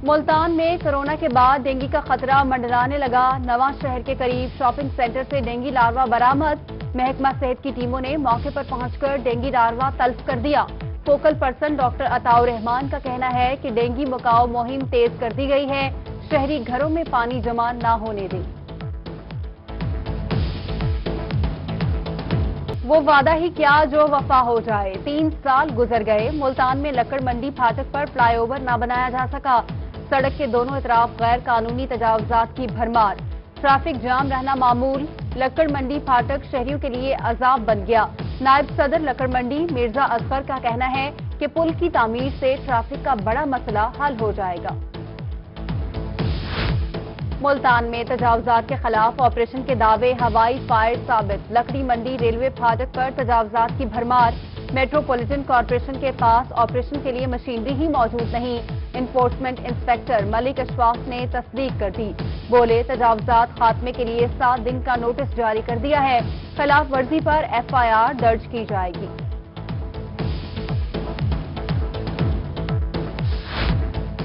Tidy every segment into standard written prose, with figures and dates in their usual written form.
ملتان میں کورونا کے بعد ڈینگی کا خطرہ منڈلانے لگا۔ نواں شہر کے قریب شاپنگ سینٹر سے ڈینگی لاروا برآمد۔ محکمہ صحت کی ٹیموں نے موقع پر پہنچ کر ڈینگی لاروا تلف کر دیا۔ فوکل پرسن ڈاکٹر عطاء الرحمان کا کہنا ہے کہ ڈینگی مکاؤ مہم تیز کر دی گئی ہے۔ شہری گھروں میں پانی جمع نہ ہونے دیں۔ وہ وعدہ ہی کیا جو وفا ہو جائے۔ 3 سال گزر گئے، ملتان میں لکڑ منڈی پھاٹک پر فلائی اوور نہ بنایا جا سکا۔ سڑک کے دونوں اطراف غیر قانونی تجاوزات کی بھرمار۔ ٹریفک جام رہنا معمول۔ لکڑ منڈی پھاٹک شہریوں کے لیے عذاب بن گیا۔ نائب صدر لکڑ منڈی مرزا اصغر کا کہنا ہے کہ پل کی تعمیر سے ٹریفک کا بڑا مسئلہ حل ہو جائے گا۔ ملتان میں تجاوزات کے خلاف آپریشن کے دعوے ہوائی فائر ثابت۔ لکڑی منڈی ریلوے پھاٹک پر تجاوزات کی بھرمار۔ میٹروپولیٹن کارپوریشن کے پاس آپریشن کے لیے مشینری ہی موجود نہیں۔ انفورسمنٹ انسپیکٹر ملک اشفاق نے تصدیق کر دی۔ بولے تجاوزات خاتمے کے لیے 7 دن کا نوٹس جاری کر دیا ہے۔ خلاف ورزی پر FIR درج کی جائے گی۔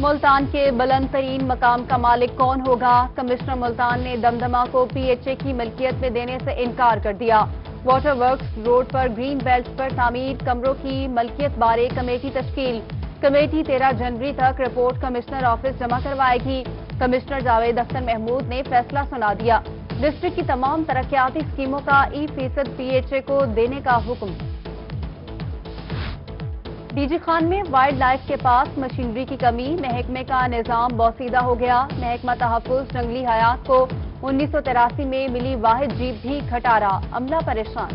ملتان کے بلند ترین مقام کا مالک کون ہوگا؟ کمشنر ملتان نے دمدمہ کو PHA کی ملکیت میں دینے سے انکار کر دیا۔ واٹر ورکس روڈ پر گرین بیلٹ پر تعمیر کمروں کی ملکیت بارے کمیٹی تشکیل۔ کمیٹی 13 جنوری تک رپورٹ کمشنر آفس جمع کروائے گی۔ کمشنر جاوید اختر محمود نے فیصلہ سنا دیا۔ ڈسٹرکٹ کی تمام ترقیاتی اسکیموں کا 1% PHA کو دینے کا حکم۔ ڈی جی خان میں وائلڈ لائف کے پاس مشینری کی کمی، محکمے کا نظام بوسیدہ ہو گیا۔ محکمہ تحفظ جنگلی حیات کو 1983 میں ملی واحد جیپ بھی کھٹارا، عملہ پریشان۔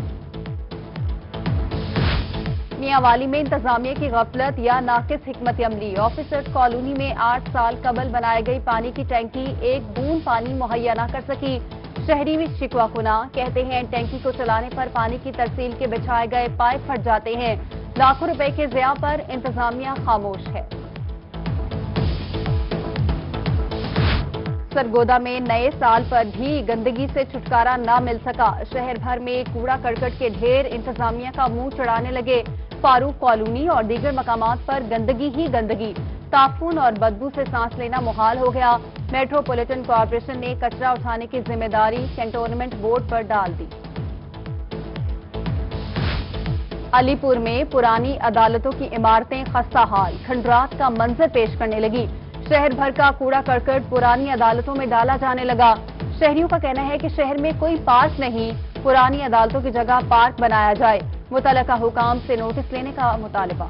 میاں والی میں انتظامیہ کی غفلت یا ناقص حکمت عملی۔ آفیسرز کالونی میں 8 سال قبل بنائے گئی پانی کی ٹینکی ایک بوند پانی مہیا نہ کر سکی۔ شہری بھی شکوہ کناں، کہتے ہیں ٹینکی کو چلانے پر پانی کی ترسیل کے بچھائے گئے پائپ پھٹ جاتے ہیں۔ لاکھوں روپے کے ضیاع پر انتظامیہ خاموش ہے۔ سرگودا میں نئے سال پر بھی گندگی سے چھٹکارا نہ مل سکا۔ شہر بھر میں کوڑا کرکٹ کے ڈھیر، انتظامیہ کا منہ چڑھانے لگے۔ فاروق کالونی اور دیگر مقامات پر گندگی ہی گندگی، تعفن اور بدبو سے سانس لینا محال ہو گیا۔ میٹروپولیٹن کارپوریشن نے کچرا اٹھانے کی ذمہ داری کنٹونمنٹ بورڈ پر ڈال دی۔ علی پور میں پرانی عدالتوں کی عمارتیں خستہ حال، کھنڈرات کا منظر پیش کرنے لگی۔ شہر بھر کا کوڑا کرکٹ پرانی عدالتوں میں ڈالا جانے لگا۔ شہریوں کا کہنا ہے کہ شہر میں کوئی پارک نہیں، پرانی عدالتوں کی جگہ پارک بنایا جائے۔ متعلقہ حکام سے نوٹس لینے کا مطالبہ۔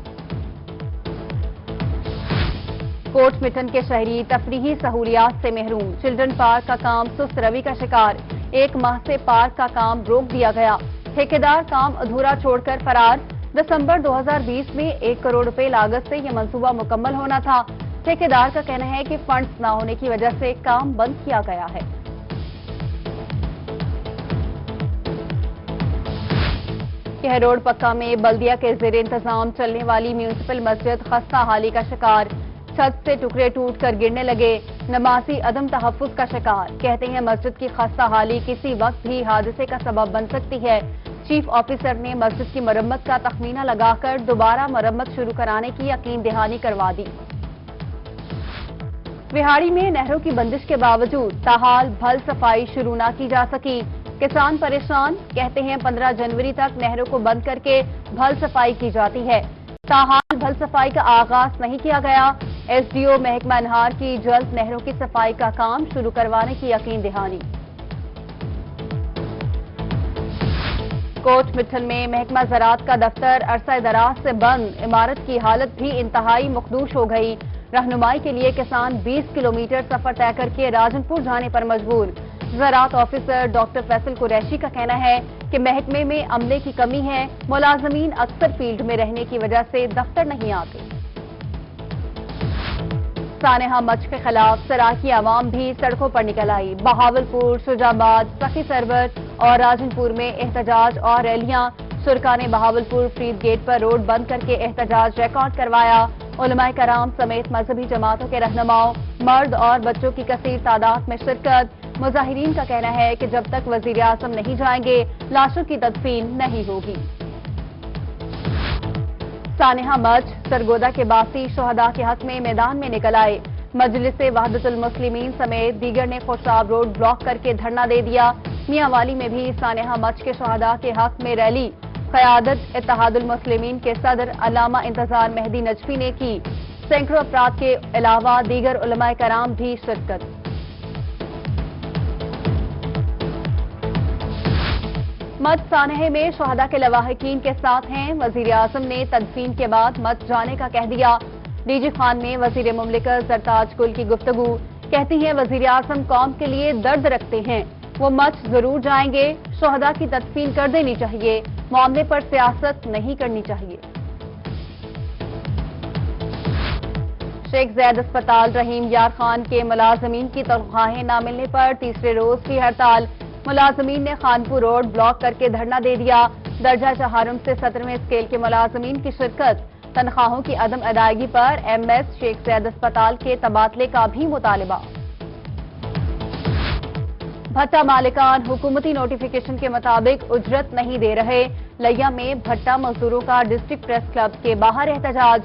کوٹ مٹن کے شہری تفریحی سہولیات سے محروم، چلڈرن پارک کا کام سست روی کا شکار۔ 1 ماہ سے پارک کا کام روک دیا گیا۔ ٹھیکیدار کام ادھورا چھوڑ کر فرار۔ دسمبر 2020 میں 1 کروڑ روپے لاگت سے یہ منصوبہ مکمل ہونا تھا۔ ٹھیکیدار کا کہنا ہے کہ فنڈز نہ ہونے کی وجہ سے کام بند کیا گیا ہے۔ کہہ روڈ پکا میں بلدیہ کے زیر انتظام چلنے والی میونسپل مسجد خستہ حالی کا شکار۔ چھت سے ٹکڑے ٹوٹ کر گرنے لگے، نمازی عدم تحفظ کا شکار۔ کہتے ہیں مسجد کی خستہ حالی کسی وقت بھی حادثے کا سبب بن سکتی ہے۔ چیف آفیسر نے مسجد کی مرمت کا تخمینہ لگا کر دوبارہ مرمت شروع کرانے کی یقین دہانی کروا دی۔ وہاڑی میں نہروں کی بندش کے باوجود تاحال بھل صفائی شروع نہ کی جا سکی۔ کسان پریشان، کہتے ہیں 15 جنوری تک نہروں کو بند کر کے بھل صفائی کی جاتی ہے، تاحال بھل صفائی کا آغاز نہیں کیا گیا۔ SDO محکمہ انہار کی جلد نہروں کی صفائی کا کام شروع کروانے کی یقین دہانی۔ کوٹ مٹھن میں محکمہ زراعت کا دفتر عرصہ دراز سے بند، عمارت کی حالت بھی انتہائی مخدوش ہو گئی۔ رہنمائی کے لیے کسان 20 کلومیٹر سفر طے کر کے راجن پور جانے پر مجبور۔ زراعت آفیسر ڈاکٹر فیصل قریشی کا کہنا ہے کہ محکمے میں عملے کی کمی ہے، ملازمین اکثر فیلڈ میں رہنے کی وجہ سے دفتر نہیں آتے۔ سانحہ مچھ کے خلاف سراکی عوام بھی سڑکوں پر نکل آئی۔ بہاولپور، شجاع آباد، سخی سرور اور راجن پور میں احتجاج اور ریلیاں۔ شرکا نے بہاولپور فرید گیٹ پر روڈ بند کر کے احتجاج ریکارڈ کروایا۔ علماء کرام سمیت مذہبی جماعتوں کے رہنماؤں، مرد اور بچوں کی کثیر تعداد میں شرکت۔ مظاہرین کا کہنا ہے کہ جب تک وزیر اعظم نہیں جائیں گے لاشوں کی تدفین نہیں ہوگی۔ سانحہ مچھ، سرگودا کے باسی شہداء کے حق میں میدان میں نکل آئے۔ مجلس وحدت المسلمین سمیت دیگر نے خوشاب روڈ بلاک کرکے دھرنا دے دیا۔ میاں والی میں بھی سانحہ مچ کے شہداء کے حق میں ریلی قیادت اتحاد المسلمین کے صدر علامہ انتظار مہدی نجفی نے کی۔ سینکڑوں افراد کے علاوہ دیگر علماء کرام بھی شرکت۔ مت سانحہ میں شہداء کے لواحقین کے ساتھ ہیں۔ وزیر اعظم نے تدفین کے بعد مت جانے کا کہہ دیا۔ ڈی جی خان میں وزیر مملکت زرتاج گل کی گفتگو، کہتی ہیں وزیر اعظم قوم کے لیے درد رکھتے ہیں، وہ مت ضرور جائیں گے، شہداء کی تدفین کر دینی چاہیے، معاملے پر سیاست نہیں کرنی چاہیے۔ شیخ زید اسپتال رحیم یار خان کے ملازمین کی تنخواہیں نہ ملنے پر تیسرے روز بھی ہڑتال۔ ملازمین نے خانپور روڈ بلاک کر کے دھرنا دے دیا۔ درجہ چہارم سے 17ویں اسکیل کے ملازمین کی شرکت۔ تنخواہوں کی عدم ادائیگی پر ایم ایس شیخ زید اسپتال کے تبادلے کا بھی مطالبہ۔ بھٹا مالکان حکومتی نوٹیفیکیشن کے مطابق اجرت نہیں دے رہے۔ لیا میں بھٹا مزدوروں کا ڈسٹرکٹ پریس کلب کے باہر احتجاج،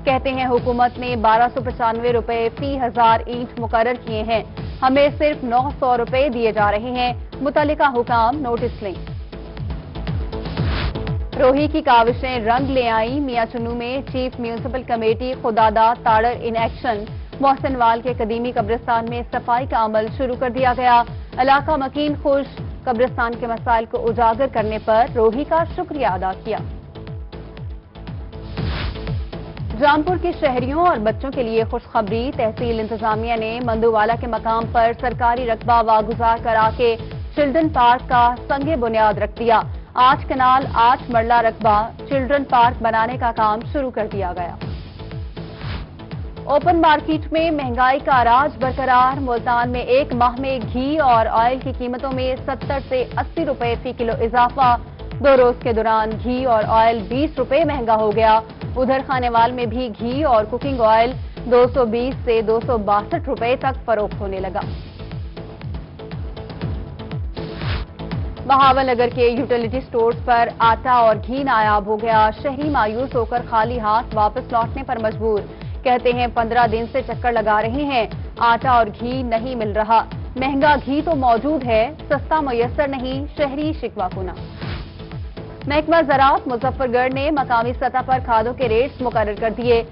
کہتے ہیں حکومت نے 1295 روپے فی 1000 اینٹ مقرر کیے ہیں، ہمیں صرف 900 روپے دیے جا رہے ہیں، متعلقہ حکام نوٹس لیں۔ روہی کی کاوشیں رنگ لے آئیں۔ میاں چنو میں chief municipal committee Khudadad تاڑر in action. محسن وال کے قدیمی قبرستان میں صفائی کا عمل شروع کر دیا گیا۔ علاقہ مکین خوش، قبرستان کے مسائل کو اجاگر کرنے پر روہی کا شکریہ ادا کیا۔ جامپور کے شہریوں اور بچوں کے لیے خوشخبری، تحصیل انتظامیہ نے مندووالا کے مقام پر سرکاری رقبہ واگزار کرا کے چلڈرن پارک کا سنگ بنیاد رکھ دیا۔ 8 کنال 8 مرلہ رقبہ چلڈرن پارک بنانے کا کام شروع کر دیا گیا۔ اوپن مارکیٹ میں مہنگائی کا راج برقرار۔ ملتان میں ایک ماہ میں گھی اور آئل کی قیمتوں میں 70 سے 80 روپے فی کلو اضافہ۔ 2 روز کے دوران گھی اور آئل 20 روپے مہنگا ہو گیا۔ ادھر خانیوال میں بھی گھی اور کوکنگ آئل 220 سے 262 روپے تک فروخت ہونے لگا۔ بہاول نگر کے یوٹیلیٹی سٹورز پر آٹا اور گھی نایاب ہو گیا۔ شہری مایوس ہو کر خالی ہاتھ واپس لوٹنے پر مجبور، کہتے ہیں 15 دن سے چکر لگا رہے ہیں، آٹا اور گھی نہیں مل رہا، مہنگا گھی تو موجود ہے، سستا میسر نہیں، شہری شکوہ کنا۔ محکمہ زراعت مظفر گڑھ نے مقامی سطح پر کھادوں کے ریٹس مقرر کر دیے۔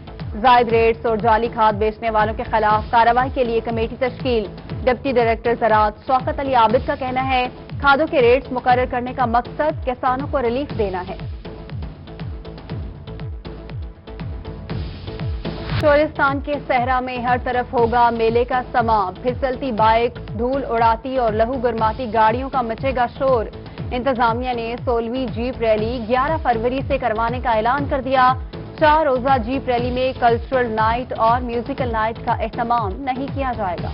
زائد ریٹس اور جعلی کھاد بیچنے والوں کے خلاف کارروائی کے لیے کمیٹی تشکیل۔ ڈپٹی ڈائریکٹر زراعت شوکت علی عابد کا کہنا ہے کھادوں کے ریٹس مقرر کرنے کا مقصد کسانوں کو ریلیف دینا ہے۔ چورستان کے صحرا میں ہر طرف ہوگا میلے کا سما، پھسلتی بائک، دھول اڑاتی اور لہو گرماتی گاڑیوں کا مچے گا شور۔ انتظامیہ نے 16ویں جیپ ریلی 11 فروری سے کروانے کا اعلان کر دیا۔ 4 روزہ جیپ ریلی میں کلچرل نائٹ اور میوزیکل نائٹ کا اہتمام نہیں کیا جائے گا۔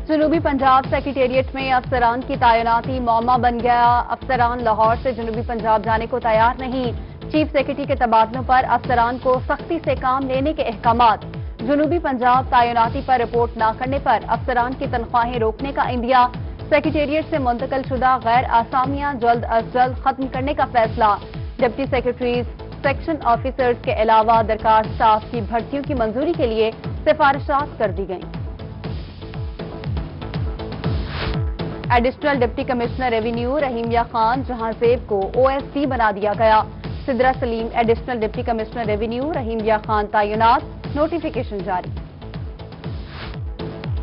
جنوبی پنجاب سیکریٹریٹ میں افسران کی تعیناتی معمہ بن گیا۔ افسران لاہور سے جنوبی پنجاب جانے کو تیار نہیں۔ چیف سیکریٹری کے تبادلوں پر افسران کو سختی سے کام لینے کے احکامات۔ جنوبی پنجاب تعیناتی پر رپورٹ نہ کرنے پر افسران کی تنخواہیں روکنے کا عندیہ۔ سیکریٹریٹ سے منتقل شدہ غیر آسامیاں جلد از جلد ختم کرنے کا فیصلہ۔ ڈپٹی سیکریٹریز، سیکشن آفیسرز کے علاوہ درکار سٹاف کی بھرتیوں کی منظوری کے لیے سفارشات کر دی گئیں۔ Additional deputy commissioner revenue Rahim Yar Khan Jahan Zeb کو او ایس ڈی بنا دیا گیا۔ Sidra Saleem additional deputy commissioner revenue Rahim Yar Khan تعینات، نوٹیفیکیشن جاری۔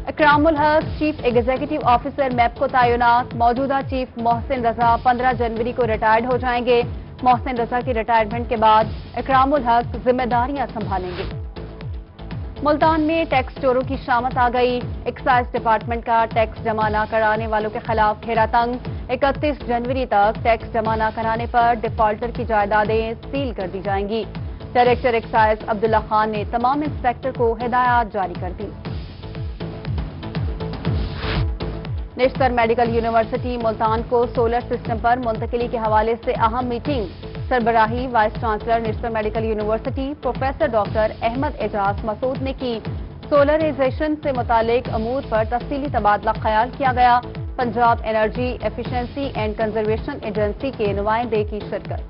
اکرام الحق چیف ایگزیکٹو آفیسر میپ کو تعینات۔ موجودہ چیف محسن رضا 15 جنوری کو ریٹائرڈ ہو جائیں گے۔ محسن رضا کی ریٹائرمنٹ کے بعد اکرام الحق ذمہ داریاں سنبھالیں گے۔ ملتان میں ٹیکس چوروں کی شامت آ گئی۔ ایکسائز ڈپارٹمنٹ کا ٹیکس جمع نہ کرانے والوں کے خلاف گھیرا تنگ۔ 31 جنوری تک ٹیکس جمع نہ کرانے پر ڈیفالٹر کی جائیدادیں سیل کر دی جائیں گی۔ ڈائریکٹر ایکسائز عبداللہ خان نے تمام انسپیکٹر کو ہدایات جاری کر دی۔ نشتر میڈیکل یونیورسٹی ملتان کو سولر سسٹم پر منتقلی کے حوالے سے اہم میٹنگ۔ سربراہی vice chancellor Nishtar medical university professor doctor Ahmed Ijaz Masood نے کی۔ سولرائزیشن سے متعلق امور پر تفصیلی تبادلہ خیال کیا گیا۔ Punjab energy efficiency and conservation agency کے نمائندے کی شرکت۔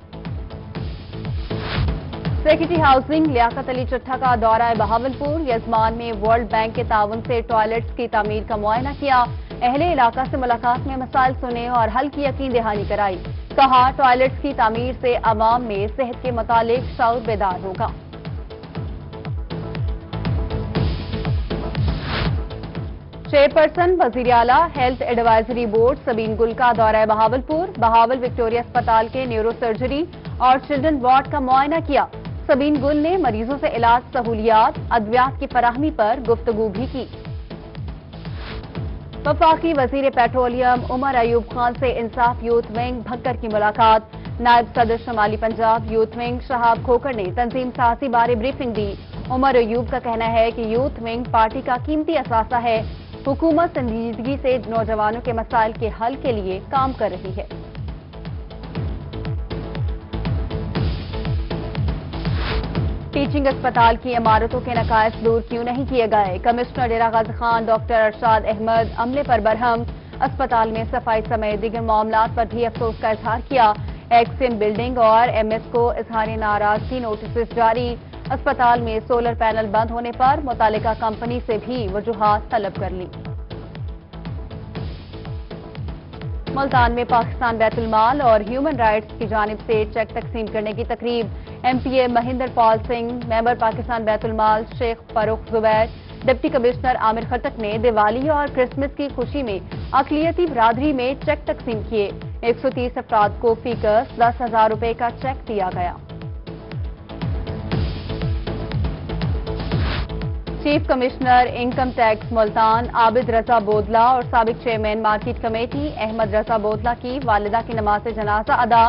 سیکرٹری ہاؤسنگ لیاقت علی چٹھا کا دورہ بہاولپور، یزمان میں ورلڈ بینک کے تعاون سے ٹوائلٹس کی تعمیر کا معائنہ کیا، اہل علاقہ سے ملاقات میں مسائل سنے اور حل کی یقین دہانی کرائی، کہا ٹوائلٹس کی تعمیر سے عوام میں صحت کے متعلق شعور بیدار ہوگا۔ چیئرپرسن وزیر اعلیٰ ہیلتھ ایڈوائزری بورڈ سبین گل کا دورہ بہاولپور، بہاول وکٹوریہ اسپتال کے نیورو سرجری اور چلڈرن وارڈ کا معائنہ کیا، سبین گل نے مریضوں سے علاج سہولیات، ادویات کی فراہمی پر گفتگو بھی کی۔ وفاقی وزیر پیٹرولیم عمر ایوب خان سے انصاف یوتھ ونگ بھکر کی ملاقات، نائب صدر شمالی پنجاب یوتھ ونگ شہاب کھوکر نے تنظیم سازی بارے بریفنگ دی۔ عمر ایوب کا کہنا ہے کہ یوتھ ونگ پارٹی کا قیمتی اثاثہ ہے، حکومت سنجیدگی سے نوجوانوں کے مسائل کے حل کے لیے کام کر رہی ہے۔ ٹیچنگ اسپتال کی عمارتوں کے نقائص دور کیوں نہیں کیے گئے؟ کمشنر ڈیرہ غازی خان ڈاکٹر ارشاد احمد عملے پر برہم، اسپتال میں صفائی سمیت دیگر معاملات پر بھی افسوس کا اظہار کیا۔ ایکسیم بلڈنگ اور ایم ایس کو اظہار ناراضگی نوٹسز جاری، اسپتال میں سولر پینل بند ہونے پر متعلقہ کمپنی سے بھی وجوہات طلب کر لی۔ ملتان میں پاکستان بیت المال اور ہیومن رائٹس کی جانب سے چیک تقسیم کرنے کی تقریب، ایم پی اے مہندر پال سنگھ، ممبر پاکستان بیت المال شیخ فاروق زبیر، ڈپٹی کمشنر عامر خٹک نے دیوالی اور کرسمس کی خوشی میں اقلیتی برادری میں چیک تقسیم کیے، 130 افراد کو فی کس 10,000 روپے کا چیک دیا گیا۔ Chief commissioner income tax Multan Abid Raza Bodla اور سابق chairman market committee Ahmed Raza Bodla کی والدہ کی نماز جنازہ ادا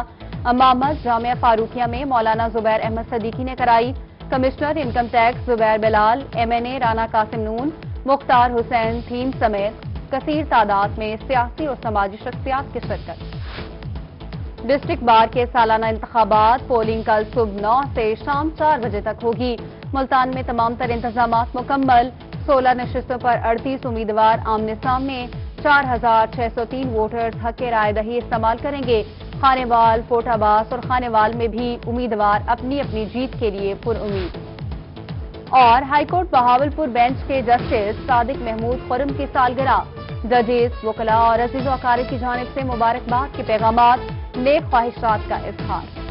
امامت جامعہ فاروقیہ میں مولانا زبیر احمد صدیقی نے کرائی۔ کمشنر انکم ٹیکس زبیر بلال، ایم این اے رانا قاسم نون، مختار حسین تھیم سمیت کثیر تعداد میں سیاسی اور سماجی شخصیات کی شرکت۔ ڈسٹرکٹ بار کے سالانہ انتخابات پولنگ کل صبح 9 سے شام 4 بجے تک ہوگی۔ ملتان میں تمام تر انتظامات مکمل، 16 نشستوں پر 38 امیدوار آمنے سامنے، 4,603 ووٹرز حق رائے دہی استعمال کریں گے۔ خانے وال، فورٹ عباس اور خانے وال میں بھی امیدوار اپنی اپنی جیت کے لیے پر امید۔ اور ہائی کورٹ بہاولپور بینچ کے جسٹس صادق محمود خرم کی سالگرہ، ججز، وکلاء اور عزیز و اقارب کی جانب سے مبارکباد کے پیغامات، نیک خواہشات کا اظہار۔